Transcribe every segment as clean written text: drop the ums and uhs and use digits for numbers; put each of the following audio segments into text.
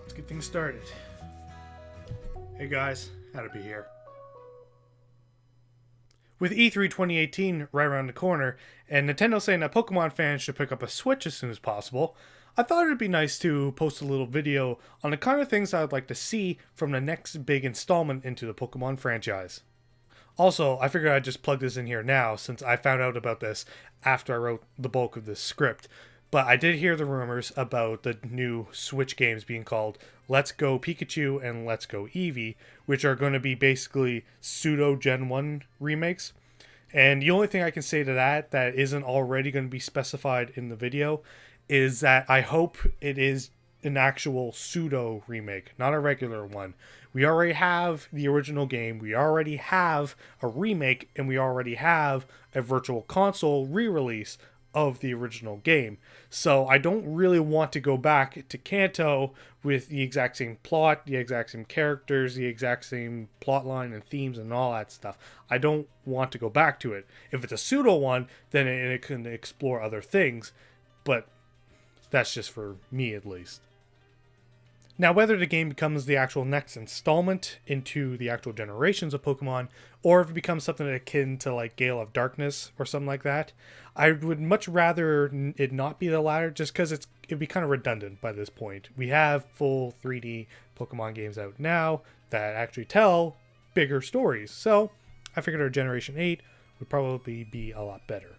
Let's get things started. Hey guys, Hattopy here. With E3 2018 right around the corner, and Nintendo saying that Pokemon fans should pick up a Switch as soon as possible, I thought it would be nice to post a little video on the kind of things I would like to see from the next big installment into the Pokemon franchise. Also, I figured I'd just plug this in here now since I found out about this after I wrote the bulk of this script. But I did hear the rumors about the new Switch games being called Let's Go Pikachu and Let's Go Eevee, which are going to be basically pseudo Gen 1 remakes. And the only thing I can say to that isn't already going to be specified in the video is that I hope it is an actual pseudo remake, not a regular one. We already have the original game, we already have a remake, and we already have a virtual console re-release of the original game. So I don't really want to go back to Kanto with the exact same plot, the exact same characters, the exact same plotline and themes and all that stuff. I don't want to go back to it. If it's a pseudo one, then it can explore other things, but that's just for me at least. Now, whether the game becomes the actual next installment into the actual generations of Pokemon, or if it becomes something akin to like Gale of Darkness or something like that, I would much rather it not be the latter, just because it'd be kind of redundant by this point. We have full 3D Pokemon games out now that actually tell bigger stories, so I figured our Generation 8 would probably be a lot better.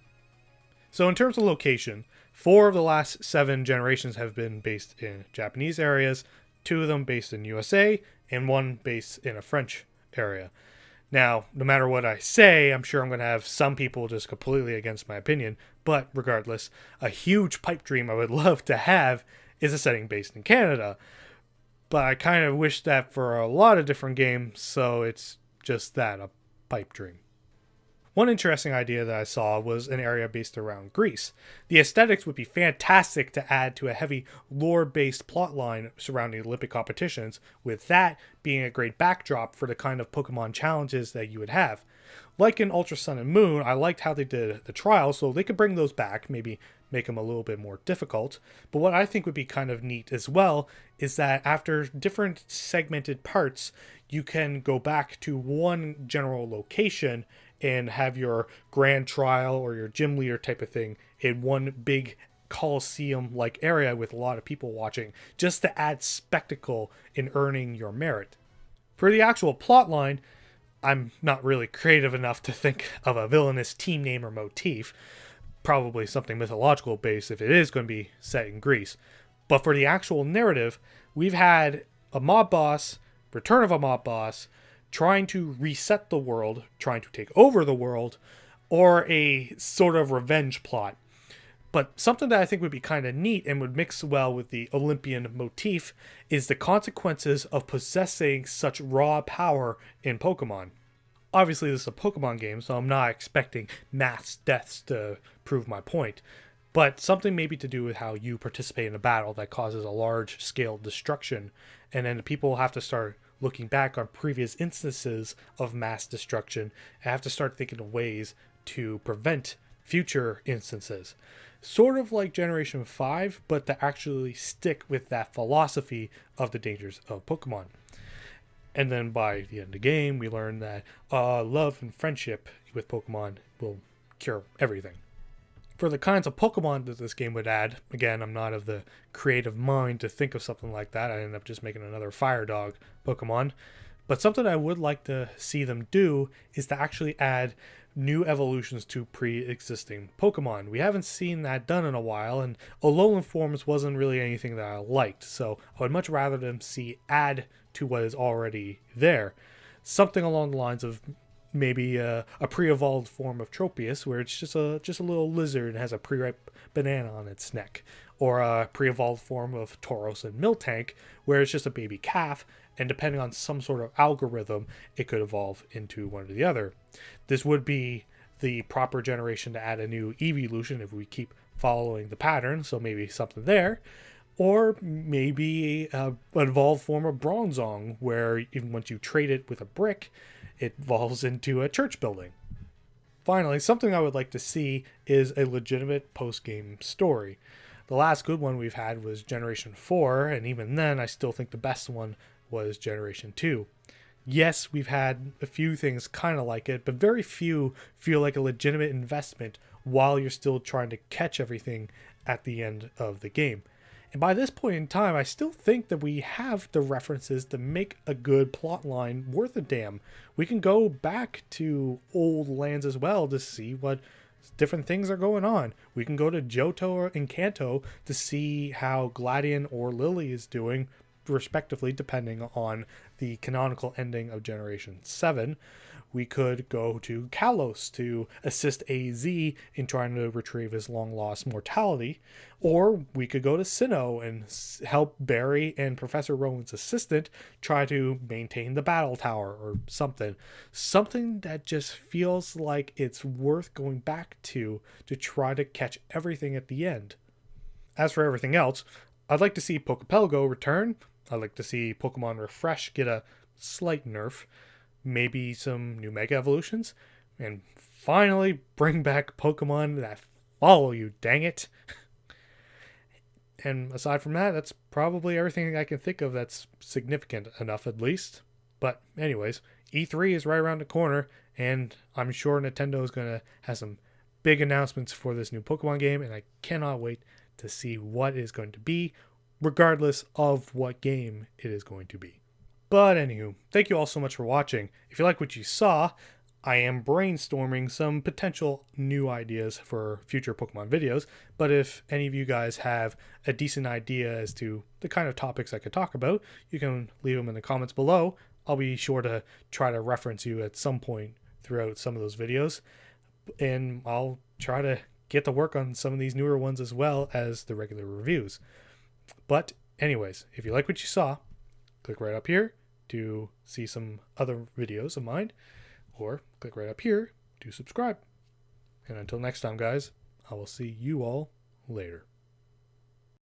So in terms of location, 4 of the last 7 generations have been based in Japanese areas, 2 of them based in USA, and 1 based in a French area. Now, no matter what I say, I'm sure I'm going to have some people just completely against my opinion, but regardless, a huge pipe dream I would love to have is a setting based in Canada. But I kind of wish that for a lot of different games, so it's just that, a pipe dream. One interesting idea that I saw was an area based around Greece. The aesthetics would be fantastic to add to a heavy lore-based plotline surrounding Olympic competitions, with that being a great backdrop for the kind of Pokemon challenges that you would have. Like in Ultra Sun and Moon, I liked how they did the trials, so they could bring those back, maybe make them a little bit more difficult. But what I think would be kind of neat as well is that after different segmented parts, you can go back to one general location and have your grand trial or your gym leader type of thing in one big Coliseum-like area with a lot of people watching, just to add spectacle in earning your merit. For the actual plotline, I'm not really creative enough to think of a villainous team name or motif, probably something mythological based if it is going to be set in Greece. But for the actual narrative, we've had a mob boss, return of a mob boss, trying to reset the world, trying to take over the world, or a sort of revenge plot. But something that I think would be kind of neat and would mix well with the Olympian motif is the consequences of possessing such raw power in Pokemon. Obviously, this is a Pokemon game, so I'm not expecting mass deaths to prove my point, but something maybe to do with how you participate in a battle that causes a large-scale destruction, and then the people have to start looking back on previous instances of mass destruction and have to start thinking of ways to prevent future instances. Sort of like Generation 5, but to actually stick with that philosophy of the dangers of Pokemon. And then by the end of the game, we learn that love and friendship with Pokemon will cure everything. For the kinds of Pokemon that this game would add, again, I'm not of the creative mind to think of something like that. I end up just making another Fire Dog Pokemon. But something I would like to see them do is to actually add new evolutions to pre-existing Pokemon. We haven't seen that done in a while, and Alolan Forms wasn't really anything that I liked, so I would much rather them see add to what is already there. Something along the lines of maybe a pre-evolved form of Tropius, where it's just a little lizard and has a pre-ripe banana on its neck, or a pre-evolved form of Tauros and Miltank, where it's just a baby calf, and depending on some sort of algorithm, it could evolve into one or the other. This would be the proper generation to add a new evolution if we keep following the pattern, so maybe something there. Or maybe an evolved form of Bronzong, where even once you trade it with a brick, it evolves into a church building. Finally, something I would like to see is a legitimate post-game story. The last good one we've had was Generation 4, and even then I still think the best one was Generation 2. Yes, we've had a few things kind of like it, but very few feel like a legitimate investment while you're still trying to catch everything at the end of the game. And by this point in time, I still think that we have the references to make a good plot line worth a damn. We can go back to old lands as well to see what different things are going on. We can go to Johto and Kanto to see how Gladion or Lily is doing, respectively, depending on the canonical ending of Generation 7. We could go to Kalos to assist AZ in trying to retrieve his long-lost mortality. Or we could go to Sinnoh and help Barry and Professor Rowan's assistant try to maintain the battle tower or something. Something that just feels like it's worth going back to try to catch everything at the end. As for everything else, I'd like to see Pokepelgo return. I'd like to see Pokemon Refresh get a slight nerf. Maybe some new Mega Evolutions. And finally bring back Pokemon that follow you, dang it. And aside from that, that's probably everything I can think of that's significant enough, at least. But anyways, E3 is right around the corner, and I'm sure Nintendo is going to have some big announcements for this new Pokemon game, and I cannot wait to see what it is going to be, regardless of what game it is going to be. But anywho, thank you all so much for watching. If you like what you saw, I am brainstorming some potential new ideas for future Pokemon videos, but if any of you guys have a decent idea as to the kind of topics I could talk about, you can leave them in the comments below. I'll be sure to try to reference you at some point throughout some of those videos, and I'll try to get to work on some of these newer ones as well as the regular reviews. But anyways, if you like what you saw, click right up here to see some other videos of mine, or click right up here to subscribe. And until next time, guys, I will see you all later.